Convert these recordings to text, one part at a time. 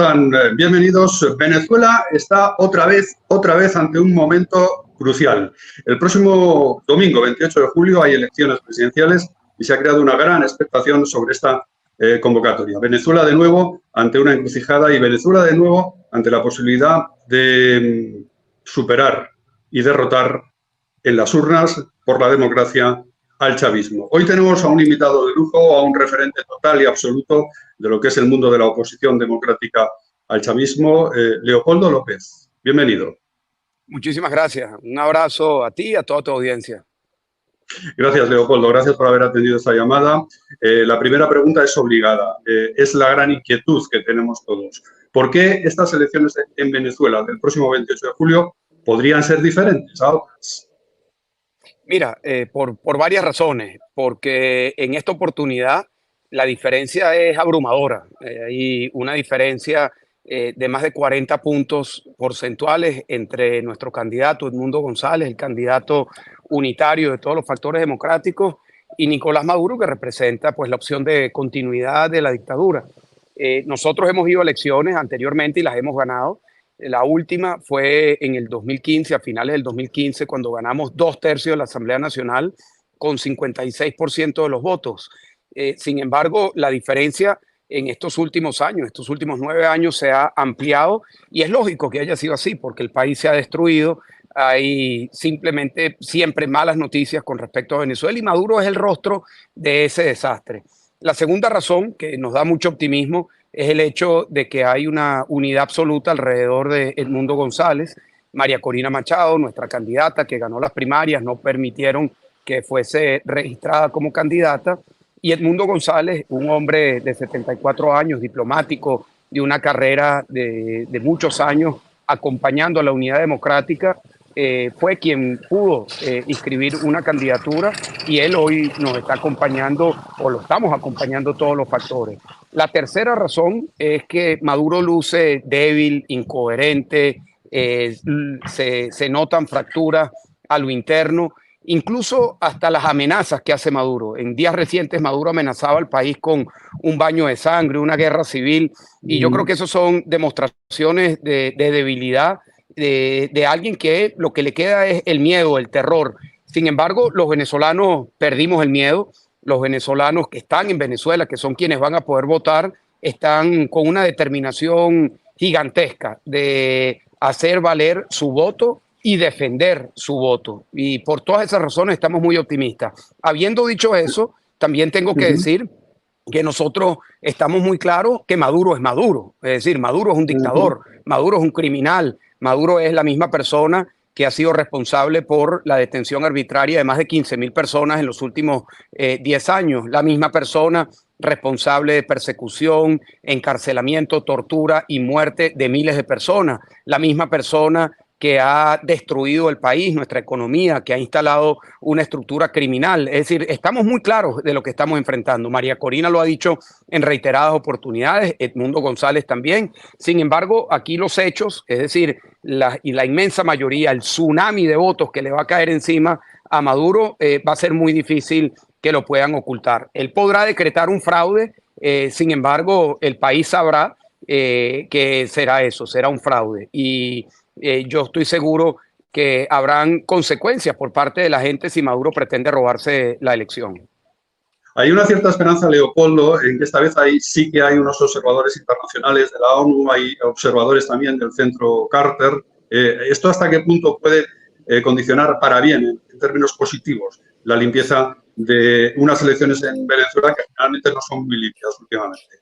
están? Bienvenidos. Venezuela está otra vez ante un momento crucial. El próximo domingo, 28 de julio, hay elecciones presidenciales y se ha creado una gran expectación sobre esta convocatoria. Venezuela de nuevo ante una encrucijada y Venezuela de nuevo ante la posibilidad de superar y derrotar en las urnas por la democracia al chavismo. Hoy tenemos a un invitado de lujo, a un referente total y absoluto de lo que es el mundo de la oposición democrática al chavismo, Leopoldo López. Bienvenido. Muchísimas gracias. Un abrazo a ti y a toda tu audiencia. Gracias, Leopoldo. Gracias por haber atendido esta llamada. La primera pregunta es obligada. Es la gran inquietud que tenemos todos. ¿Por qué estas elecciones en Venezuela del próximo 28 de julio podrían ser diferentes a otras? Mira, por varias razones, porque en esta oportunidad la diferencia es abrumadora. Hay una diferencia de más de 40 puntos porcentuales entre nuestro candidato Edmundo González, el candidato unitario de todos los factores democráticos, y Nicolás Maduro, que representa pues la opción de continuidad de la dictadura. Nosotros hemos ido a elecciones anteriormente y las hemos ganado. La última fue en el 2015, a finales del 2015, cuando ganamos 2/3 de la Asamblea Nacional con 56% de los votos. Sin embargo, la diferencia en estos últimos años, estos últimos 9 años, se ha ampliado y es lógico que haya sido así porque el país se ha destruido. Hay simplemente siempre malas noticias con respecto a Venezuela y Maduro es el rostro de ese desastre. La segunda razón que nos da mucho optimismo es el hecho de que hay una unidad absoluta alrededor de Edmundo González. María Corina Machado, nuestra candidata que ganó las primarias, no permitieron que fuese registrada como candidata. Y Edmundo González, un hombre de 74 años, diplomático, de una carrera de muchos años acompañando a la Unidad Democrática, fue quien pudo inscribir una candidatura y él hoy nos está acompañando o lo estamos acompañando todos los factores. La tercera razón es que Maduro luce débil, incoherente, se notan fracturas a lo interno, incluso hasta las amenazas que hace Maduro. En días recientes Maduro amenazaba al país con un baño de sangre, una guerra civil, y yo creo que eso son demostraciones de debilidad de alguien que lo que le queda es el miedo, el terror. Sin embargo, los venezolanos perdimos el miedo. Los venezolanos que están en Venezuela, que son quienes van a poder votar, están con una determinación gigantesca de hacer valer su voto y defender su voto. Y por todas esas razones estamos muy optimistas. Habiendo dicho eso, también tengo que decir que nosotros estamos muy claros que Maduro es Maduro. Es decir, Maduro es un dictador, Maduro es un criminal, Maduro es la misma persona que ha sido responsable por la detención arbitraria de más de 15.000 personas en los últimos 10 años. La misma persona responsable de persecución, encarcelamiento, tortura y muerte de miles de personas. La misma persona que ha destruido el país, nuestra economía, que ha instalado una estructura criminal. Es decir, estamos muy claros de lo que estamos enfrentando. María Corina lo ha dicho en reiteradas oportunidades, Edmundo González también. Sin embargo, aquí los hechos, es decir, la inmensa mayoría, el tsunami de votos que le va a caer encima a Maduro, va a ser muy difícil que lo puedan ocultar. Él podrá decretar un fraude, sin embargo, el país sabrá que será eso, será un fraude. Y yo estoy seguro que habrán consecuencias por parte de la gente si Maduro pretende robarse la elección. Hay una cierta esperanza, Leopoldo, en que esta vez sí que hay unos observadores internacionales de la ONU, hay observadores también del Centro Carter. ¿Esto hasta qué punto puede condicionar para bien, en términos positivos, la limpieza de unas elecciones en Venezuela que generalmente no son muy limpias últimamente?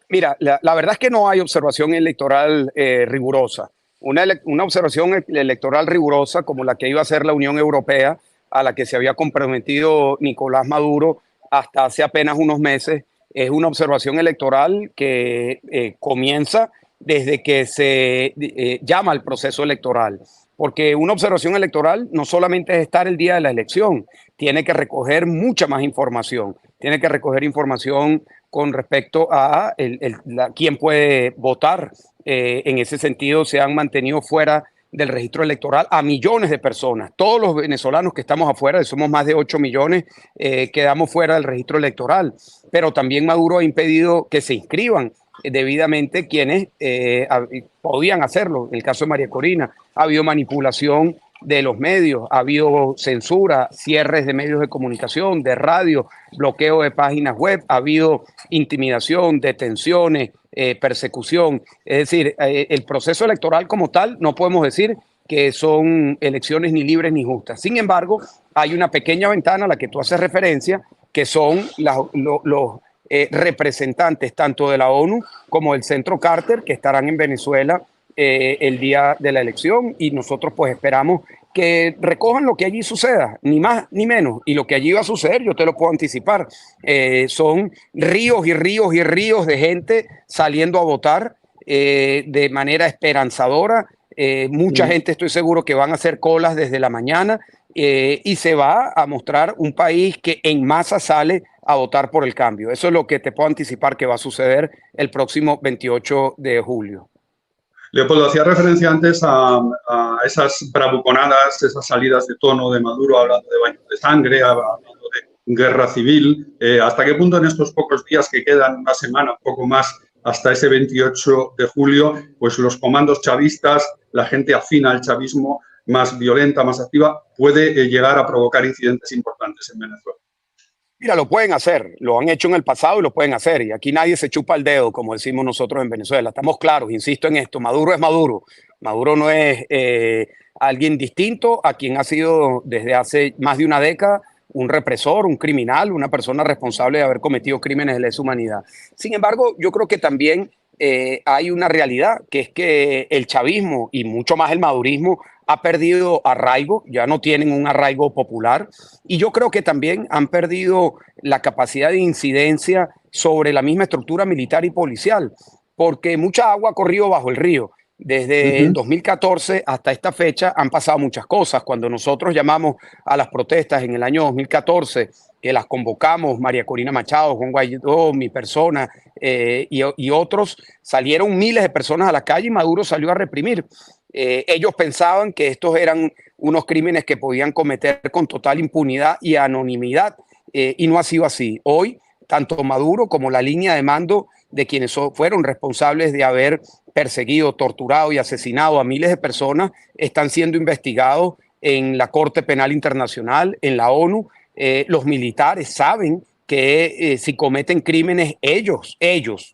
Mira, la verdad es que no hay observación electoral rigurosa. Una observación electoral rigurosa como la que iba a hacer la Unión Europea, a la que se había comprometido Nicolás Maduro hasta hace apenas unos meses, es una observación electoral que comienza desde que se llama al proceso electoral. Porque una observación electoral no solamente es estar el día de la elección, tiene que recoger mucha más información. Tiene que recoger información con respecto a quién puede votar. En ese sentido, se han mantenido fuera del registro electoral a millones de personas. Todos los venezolanos que estamos afuera, somos más de 8 millones, quedamos fuera del registro electoral. Pero también Maduro ha impedido que se inscriban debidamente quienes podían hacerlo. En el caso de María Corina, ha habido manipulación de los medios, ha habido censura, cierres de medios de comunicación, de radio, bloqueo de páginas web, ha habido intimidación, detenciones, persecución. Es decir, el proceso electoral como tal no podemos decir que son elecciones ni libres ni justas. Sin embargo, hay una pequeña ventana a la que tú haces referencia, que son los representantes tanto de la ONU como del Centro Carter, que estarán en Venezuela el día de la elección, y nosotros pues esperamos que recojan lo que allí suceda, ni más ni menos. Y lo que allí va a suceder, yo te lo puedo anticipar, son ríos y ríos y ríos de gente saliendo a votar de manera esperanzadora. Mucha gente, estoy seguro, que van a hacer colas desde la mañana y se va a mostrar un país que en masa sale a votar por el cambio. Eso es lo que te puedo anticipar que va a suceder el próximo 28 de julio. Leopoldo, hacía referencia antes a esas bravuconadas, esas salidas de tono de Maduro, hablando de baños de sangre, hablando de guerra civil. ¿Hasta qué punto en estos pocos días que quedan, una semana, un poco más, hasta ese 28 de julio, pues los comandos chavistas, la gente afina al chavismo, más violenta, más activa, puede llegar a provocar incidentes importantes en Venezuela? Mira, lo pueden hacer, lo han hecho en el pasado y lo pueden hacer. Y aquí nadie se chupa el dedo, como decimos nosotros en Venezuela. Estamos claros, insisto en esto, Maduro es Maduro. Maduro no es alguien distinto a quien ha sido desde hace más de una década un represor, un criminal, una persona responsable de haber cometido crímenes de lesa humanidad. Sin embargo, yo creo que también hay una realidad, que es que el chavismo y mucho más el madurismo ha perdido arraigo, ya no tienen un arraigo popular, y yo creo que también han perdido la capacidad de incidencia sobre la misma estructura militar y policial, porque mucha agua ha corrido bajo el río. Desde el 2014 hasta esta fecha han pasado muchas cosas. Cuando nosotros llamamos a las protestas en el año 2014, que las convocamos, María Corina Machado, Juan Guaidó, mi persona y otros, salieron miles de personas a la calle y Maduro salió a reprimir. Ellos pensaban que estos eran unos crímenes que podían cometer con total impunidad y anonimidad, y no ha sido así. Hoy, tanto Maduro como la línea de mando de quienes fueron responsables de haber perseguido, torturado y asesinado a miles de personas están siendo investigados en la Corte Penal Internacional, en la ONU. Los militares saben que si cometen crímenes ellos,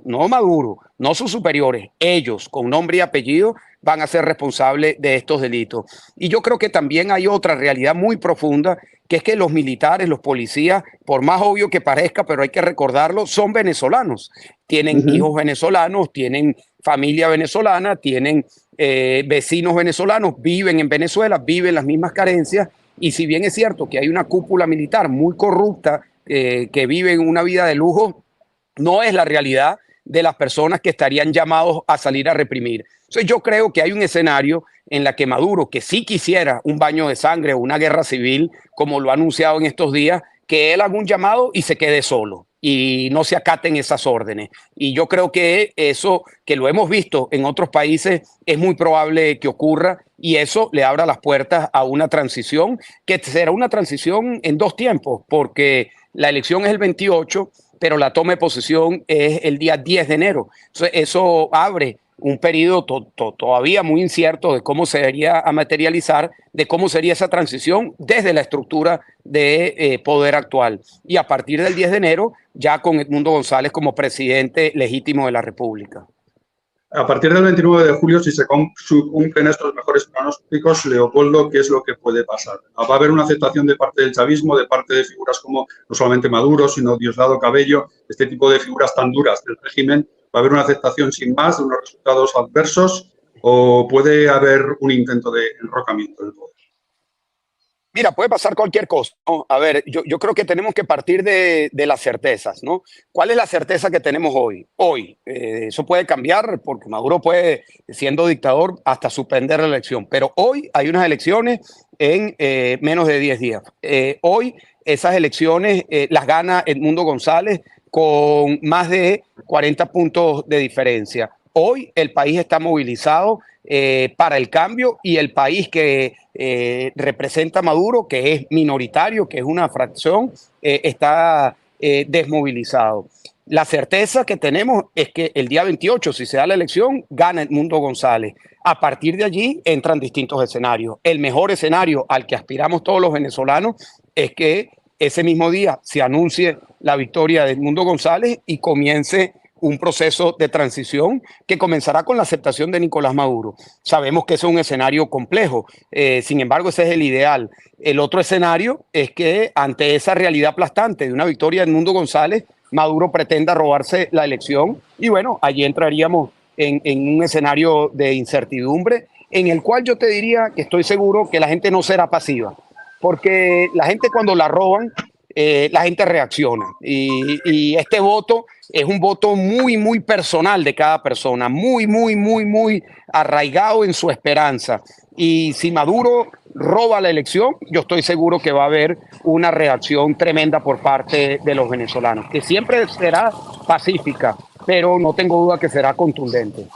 no Maduro, no sus superiores, ellos con nombre y apellido van a ser responsables de estos delitos. Y yo creo que también hay otra realidad muy profunda, que es que los militares, los policías, por más obvio que parezca, pero hay que recordarlo, son venezolanos. Tienen hijos venezolanos, tienen familia venezolana, tienen vecinos venezolanos, viven en Venezuela, viven las mismas carencias. Y si bien es cierto que hay una cúpula militar muy corrupta que vive en una vida de lujo, no es la realidad de las personas que estarían llamados a salir a reprimir. Entonces yo creo que hay un escenario en la que Maduro, que sí quisiera un baño de sangre o una guerra civil, como lo ha anunciado en estos días, que él haga un llamado y se quede solo y no se acaten esas órdenes. Y yo creo que eso, que lo hemos visto en otros países, es muy probable que ocurra, y eso le abra las puertas a una transición, que será una transición en dos tiempos, porque la elección es el 28, pero la toma de posesión es el día 10 de enero. Entonces, eso abre un periodo todavía muy incierto de cómo se debería a materializar, de cómo sería esa transición desde la estructura de poder actual. Y a partir del 10 de enero, ya con Edmundo González como presidente legítimo de la República. A partir del 29 de julio, si se cumplen estos mejores pronósticos, Leopoldo, ¿qué es lo que puede pasar? ¿Va a haber una aceptación de parte del chavismo, de parte de figuras como no solamente Maduro, sino Diosdado Cabello, este tipo de figuras tan duras del régimen? ¿Va a haber una aceptación sin más de unos resultados adversos o puede haber un intento de enrocamiento del poder? Mira, puede pasar cualquier cosa, ¿no? A ver, yo creo que tenemos que partir de las certezas, ¿no? ¿Cuál es la certeza que tenemos hoy? Hoy, eso puede cambiar porque Maduro puede, siendo dictador, hasta suspender la elección, pero hoy hay unas elecciones en menos de 10 días. Hoy esas elecciones las gana Edmundo González con más de 40 puntos de diferencia. Hoy el país está movilizado para el cambio, y el país que representa a Maduro, que es minoritario, que es una fracción, está desmovilizado. La certeza que tenemos es que el día 28, si se da la elección, gana Edmundo González. A partir de allí entran distintos escenarios. El mejor escenario al que aspiramos todos los venezolanos es que ese mismo día se anuncie la victoria de Edmundo González y comience un proceso de transición que comenzará con la aceptación de Nicolás Maduro. Sabemos que ese es un escenario complejo, sin embargo ese es el ideal. El otro escenario es que ante esa realidad aplastante de una victoria de Edmundo González, Maduro pretenda robarse la elección y bueno, allí entraríamos en un escenario de incertidumbre en el cual yo te diría que estoy seguro que la gente no será pasiva, porque la gente cuando la roban, la gente reacciona y este voto es un voto muy, muy personal de cada persona, muy, muy, muy, muy arraigado en su esperanza. Y si Maduro roba la elección, yo estoy seguro que va a haber una reacción tremenda por parte de los venezolanos, que siempre será pacífica, pero no tengo duda que será contundente.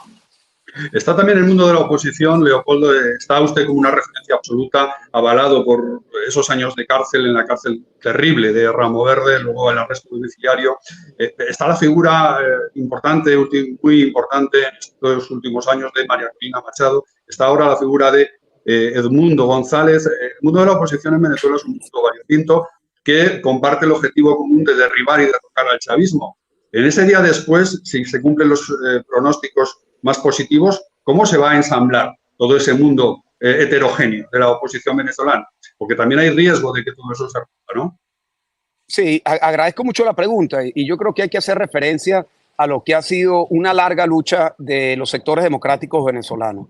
Está también el mundo de la oposición, Leopoldo, está usted como una referencia absoluta, avalado por esos años de cárcel, en la cárcel terrible de Ramo Verde, luego el arresto domiciliario. Está la figura importante, muy importante en estos últimos años de María Corina Machado, está ahora la figura de Edmundo González. El mundo de la oposición en Venezuela es un mundo variopinto que comparte el objetivo común de derribar y derrocar al chavismo. En ese día después, si se cumplen los pronósticos más positivos, ¿cómo se va a ensamblar todo ese mundo heterogéneo de la oposición venezolana? Porque también hay riesgo de que todo eso se rompa, ¿no? Sí, agradezco mucho la pregunta y yo creo que hay que hacer referencia a lo que ha sido una larga lucha de los sectores democráticos venezolanos.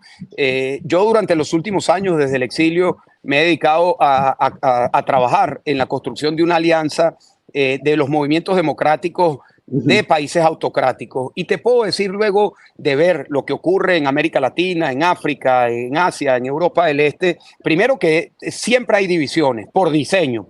Yo durante los últimos años, desde el exilio, me he dedicado a trabajar en la construcción de una alianza de los movimientos democráticos de países autocráticos. Y te puedo decir luego de ver lo que ocurre en América Latina, en África, en Asia, en Europa del Este, primero que siempre hay divisiones por diseño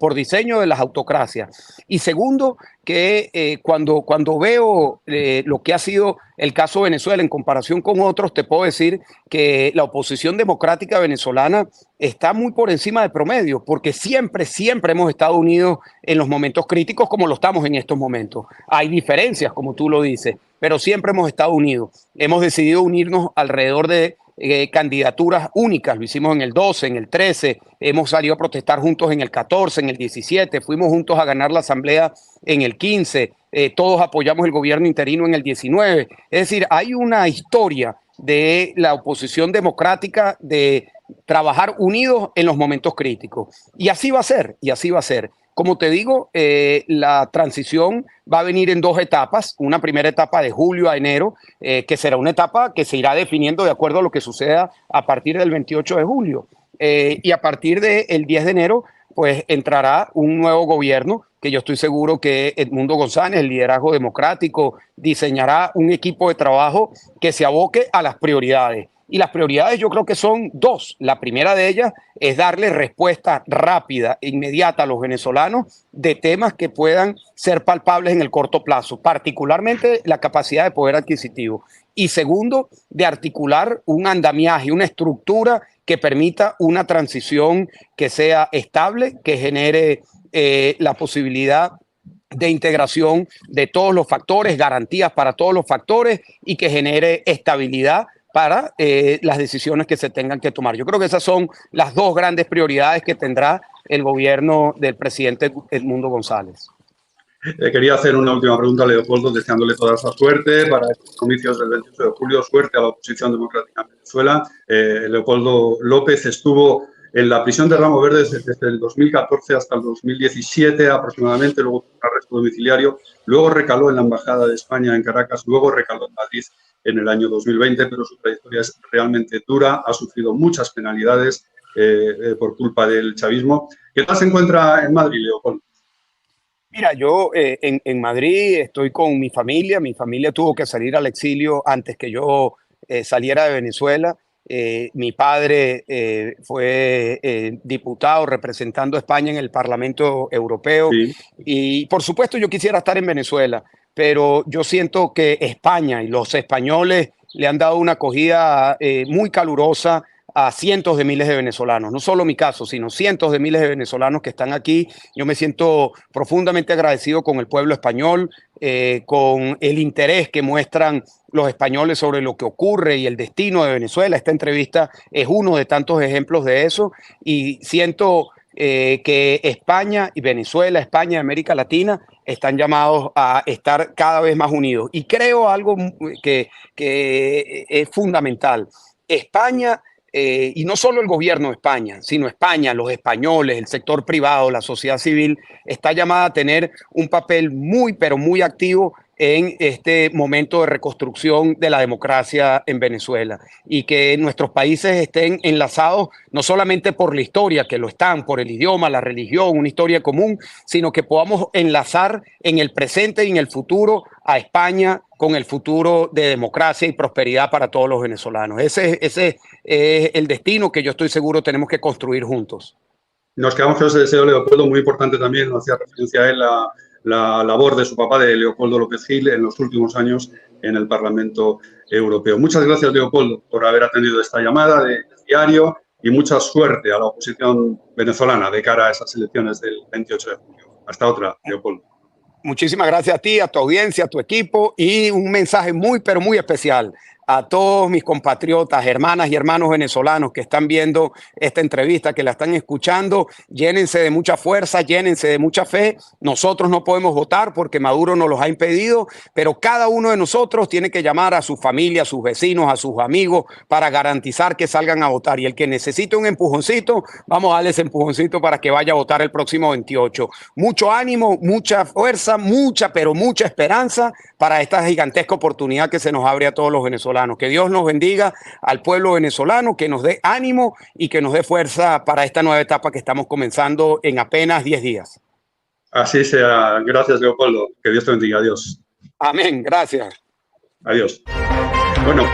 de las autocracias. Y segundo, que cuando veo lo que ha sido el caso de Venezuela en comparación con otros, te puedo decir que la oposición democrática venezolana está muy por encima del promedio, porque siempre hemos estado unidos en los momentos críticos como lo estamos en estos momentos. Hay diferencias, como tú lo dices, pero siempre hemos estado unidos. Hemos decidido unirnos alrededor de candidaturas únicas. Lo hicimos en el 12, en el 13, hemos salido a protestar juntos en el 14, en el 17, fuimos juntos a ganar la asamblea en el 15, todos apoyamos el gobierno interino en el 19. Es decir, hay una historia de la oposición democrática de trabajar unidos en los momentos críticos. Y así va a ser, y así va a ser. Como te digo, la transición va a venir en dos etapas. Una primera etapa de julio a enero, que será una etapa que se irá definiendo de acuerdo a lo que suceda a partir del 28 de julio. Y a partir del 10 de enero, pues entrará un nuevo gobierno que yo estoy seguro que Edmundo González, el liderazgo democrático, diseñará un equipo de trabajo que se aboque a las prioridades. Y las prioridades yo creo que son dos. La primera de ellas es darle respuesta rápida e inmediata a los venezolanos de temas que puedan ser palpables en el corto plazo, particularmente la capacidad de poder adquisitivo. Y segundo, de articular un andamiaje, una estructura que permita una transición que sea estable, que genere la posibilidad de integración de todos los factores, garantías para todos los factores y que genere estabilidad para las decisiones que se tengan que tomar. Yo creo que esas son las dos grandes prioridades que tendrá el gobierno del presidente Edmundo González. Quería hacer una última pregunta a Leopoldo, deseándole toda esa suerte para estos comicios del 28 de julio, suerte a la oposición democrática en Venezuela. Leopoldo López estuvo en la prisión de Ramo Verde desde el 2014 hasta el 2017 aproximadamente, luego tuvo un arresto domiciliario, luego recaló en la Embajada de España en Caracas, luego recaló en Madrid en el año 2020, pero su trayectoria es realmente dura, ha sufrido muchas penalidades por culpa del chavismo. ¿Qué tal se encuentra en Madrid, Leopoldo? Mira, yo en Madrid estoy con mi familia tuvo que salir al exilio antes que yo saliera de Venezuela. Mi padre fue diputado representando a España en el Parlamento Europeo Sí. y por supuesto yo quisiera estar en Venezuela, pero yo siento que España y los españoles le han dado una acogida muy calurosa a cientos de miles de venezolanos, no solo mi caso, sino cientos de miles de venezolanos que están aquí. Yo me siento profundamente agradecido con el pueblo español, con el interés que muestran los españoles sobre lo que ocurre y el destino de Venezuela. Esta entrevista es uno de tantos ejemplos de eso y siento que España y Venezuela, España y América Latina están llamados a estar cada vez más unidos. Y creo algo que es fundamental. España, y no solo el gobierno de España, sino España, los españoles, el sector privado, la sociedad civil, está llamada a tener un papel muy, pero muy activo en este momento de reconstrucción de la democracia en Venezuela y que nuestros países estén enlazados no solamente por la historia, que lo están, por el idioma, la religión, una historia común, sino que podamos enlazar en el presente y en el futuro a España con el futuro de democracia y prosperidad para todos los venezolanos. Ese es el destino que yo estoy seguro tenemos que construir juntos. Nos quedamos con ese deseo, Leopoldo, muy importante también, hacía referencia a él, la labor de su papá, de Leopoldo López Gil, en los últimos años en el Parlamento Europeo. Muchas gracias, Leopoldo, por haber atendido esta llamada de diario y mucha suerte a la oposición venezolana de cara a esas elecciones del 28 de junio. Hasta otra, Leopoldo. Muchísimas gracias a ti, a tu audiencia, a tu equipo y un mensaje muy, pero muy especial a todos mis compatriotas, hermanas y hermanos venezolanos que están viendo esta entrevista, que la están escuchando. Llénense de mucha fuerza, llénense de mucha fe. Nosotros no podemos votar porque Maduro nos los ha impedido, pero cada uno de nosotros tiene que llamar a su familia, a sus vecinos, a sus amigos para garantizar que salgan a votar. Y el que necesite un empujoncito, vamos a darle ese empujoncito para que vaya a votar el próximo 28. Mucho ánimo, mucha fuerza, mucha, pero mucha esperanza para esta gigantesca oportunidad que se nos abre a todos los venezolanos. Que Dios nos bendiga al pueblo venezolano, que nos dé ánimo y que nos dé fuerza para esta nueva etapa que estamos comenzando en apenas 10 días. Así sea. Gracias, Leopoldo. Que Dios te bendiga. Adiós. Amén. Gracias. Adiós. Bueno.